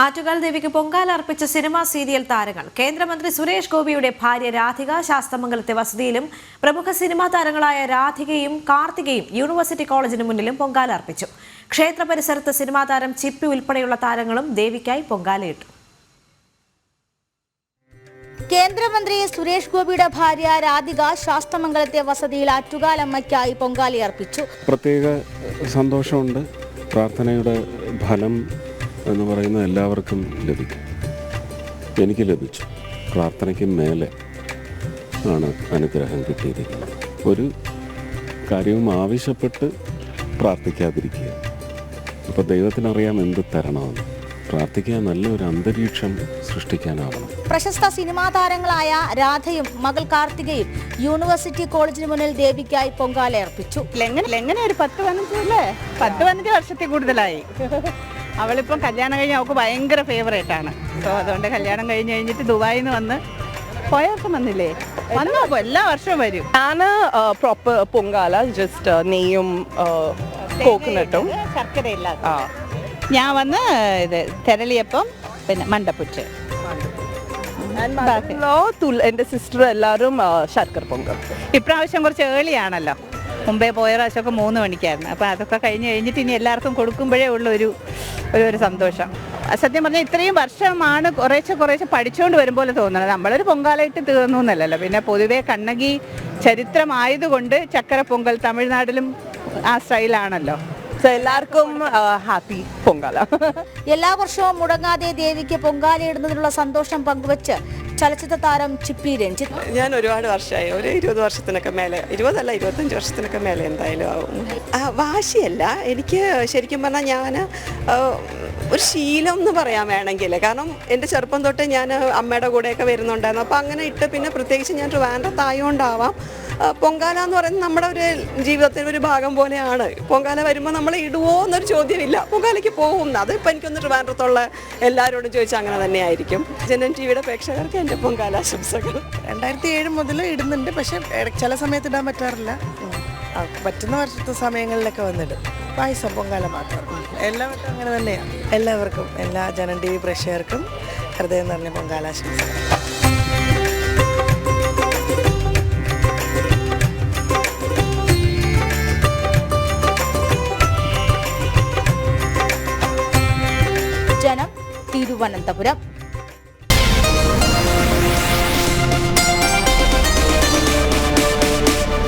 ആറ്റുകാൽ ദേവിക്ക് പൊങ്കാല അർപ്പിച്ച cinema serial താരങ്ങൾ. കേന്ദ്രമന്ത്രി സുരേഷ് ഗോപിയുടെ ഭാര്യ രാധിക ശാസ്തമംഗലത്തെ വസതിയിലും പ്രമുഖ സിനിമാ താരങ്ങളായ രാധികയും കാർത്തികയും യൂണിവേഴ്സിറ്റി കോളേജിന് മുന്നിലും പൊങ്കാല അർപ്പിച്ചു. ക്ഷേത്ര പരിസരത്ത് സിനിമാ താരം ചിപ്പി ഉൾപ്പെടെയുള്ള താരങ്ങളും ദേവിക്കായി പൊങ്കാലയിട്ടു. കേന്ദ്രമന്ത്രി സുരേഷ് ഗോപിയുടെ ഭാര്യ രാധിക ശാസ്തമംഗലത്തെ വസതിയിൽ ആറ്റുകാലമ്മയ്ക്കായി പൊങ്കാലയർപ്പിച്ചു. പ്രത്യേക സന്തോഷമുണ്ട്. പ്രാർത്ഥനയുടെ ഫലം എന്ന് പറയുന്നത് എല്ലാവർക്കും ലഭിക്കും. എനിക്ക് ലഭിച്ചു. പ്രാർത്ഥനയ്ക്ക് മേലെ ആണ് അനുഗ്രഹം കിട്ടിയിരിക്കുന്നത്. ഒരു കാര്യവും ആവശ്യപ്പെട്ട് പ്രാർത്ഥിക്കാതിരിക്കുക. അപ്പോൾ ദൈവത്തിനറിയാം എന്ത് തരണമെന്ന്. പ്രാർത്ഥിക്കാൻ നല്ലൊരു അന്തരീക്ഷം സൃഷ്ടിക്കാനാവണം. പ്രശസ്ത സിനിമാ താരങ്ങളായ രാധയും മകൾ കാർത്തികയും യൂണിവേഴ്സിറ്റി കോളേജിന് മുന്നിൽ ദേവിക്കായി പൊങ്കാലയർപ്പിച്ചു. എങ്ങനെ ഒരു 10-15 വർഷത്തിൽ കൂടുതലായി. അവളിപ്പം കല്യാണം കഴിഞ്ഞ് അവൾക്ക് ഭയങ്കര ഫേവറേറ്റ് ആണ്. സോ അതുകൊണ്ട് കല്യാണം കഴിഞ്ഞിട്ട് ദുബായിൽ നിന്ന് വന്ന് പോയവർക്കും വന്നില്ലേ, വന്നോ എല്ലാ വർഷവും വരും. ഞാൻ പ്രോപ്പർ പൊങ്കാല ജസ്റ്റ് നെയ്യും കോക്കനട്ടും ശർക്കരയില്ലാത്ത. ഞാൻ വന്ന് ഇത് തെരളിയപ്പം പിന്നെ മണ്ടപ്പുറ്റ്. എൻ്റെ സിസ്റ്റർ എല്ലാവരും ശർക്കര പൊങ്കൽ. ഇപ്രാവശ്യം കുറച്ച് ഏർലി ആണല്ലോ. മുമ്പേ പോയ പ്രാവശ്യമൊക്കെ 3 മണിക്കായിരുന്നു. അപ്പോൾ അതൊക്കെ കഴിഞ്ഞിട്ട് ഇനി എല്ലാവർക്കും കൊടുക്കുമ്പോഴേ ഉള്ള ഒരു സന്തോഷം. സത്യം പറഞ്ഞാൽ ഇത്രയും വർഷമാണ് കുറേശ്ശെ പഠിച്ചുകൊണ്ട് വരുമ്പോൾ തോന്നുന്നത്. നമ്മളൊരു പൊങ്കാലായിട്ട് തീർന്നു എന്നല്ലല്ലോ. പിന്നെ പൊതുവെ കണ്ണകി ചരിത്രമായതുകൊണ്ട് ചക്കര പൊങ്കൽ തമിഴ്നാട്ടിലും ആ സ്റ്റൈലാണല്ലോ. എല്ലാവർക്കും ഹാപ്പി പൊങ്കാല. എല്ലാ വർഷവും മുടങ്ങാതെ ദേവിക്ക് പൊങ്കാലയിടുന്നതിനുള്ള സന്തോഷം പങ്കുവച്ച് ചലച്ചിത്ര താരം ചിപ്പി രഞ്ജിത്ത്. ഞാൻ ഒരുപാട് വർഷമായി, ഒരു 20 വർഷത്തിനൊക്കെ മേലെ, 20 അല്ല 25 വർഷത്തിനൊക്കെ മേലെ എന്തായാലും ആവും. വാശിയല്ല, എനിക്ക് ശരിക്കും പറഞ്ഞാൽ ഞാൻ ഒരു ശീലം എന്ന് പറയാൻ വേണമെങ്കിൽ, കാരണം എൻ്റെ ചെറുപ്പം തൊട്ട് ഞാൻ അമ്മയുടെ കൂടെയൊക്കെ വരുന്നുണ്ടായിരുന്നു. അപ്പോൾ അങ്ങനെ ഇട്ട് പിന്നെ പ്രത്യേകിച്ച് ഞാൻ ട്രിവാൻഡ്രത്തായോണ്ടാവാം പൊങ്കാല എന്ന് പറയുന്നത് നമ്മുടെ ഒരു ജീവിതത്തിൻ്റെ ഒരു ഭാഗം പോലെയാണ്. പൊങ്കാല വരുമ്പോൾ നമ്മൾ ഇടുവോ എന്നൊരു ചോദ്യമില്ല, പൊങ്കാലയ്ക്ക് പോകും. അതിപ്പോൾ എനിക്കൊന്ന് ട്രിവാൻഡ്രത്തുള്ള എല്ലാവരോടും ചോദിച്ചാൽ അങ്ങനെ തന്നെയായിരിക്കും. ജനൻ ടിവിയുടെ പ്രേക്ഷകർക്ക് എൻ്റെ പൊങ്കാലാശംസകൾ. 2007 മുതൽ ഇടുന്നുണ്ട്, പക്ഷെ ചില സമയത്ത് ഇടാൻ പറ്റാറില്ല. പറ്റുന്ന വർഷത്തെ സമയങ്ങളിലൊക്കെ വന്നിടും. പായസം പൊങ്കാല മാത്രം. എല്ലാവർക്കും അങ്ങനെ തന്നെയാണ്. എല്ലാവർക്കും, എല്ലാ ജനൻ ടി വി പ്രേക്ഷകർക്കും ഹൃദയം നിറഞ്ഞ പൊങ്കാലാശംസകൾ. ജനം, തിരുവനന്തപുരം.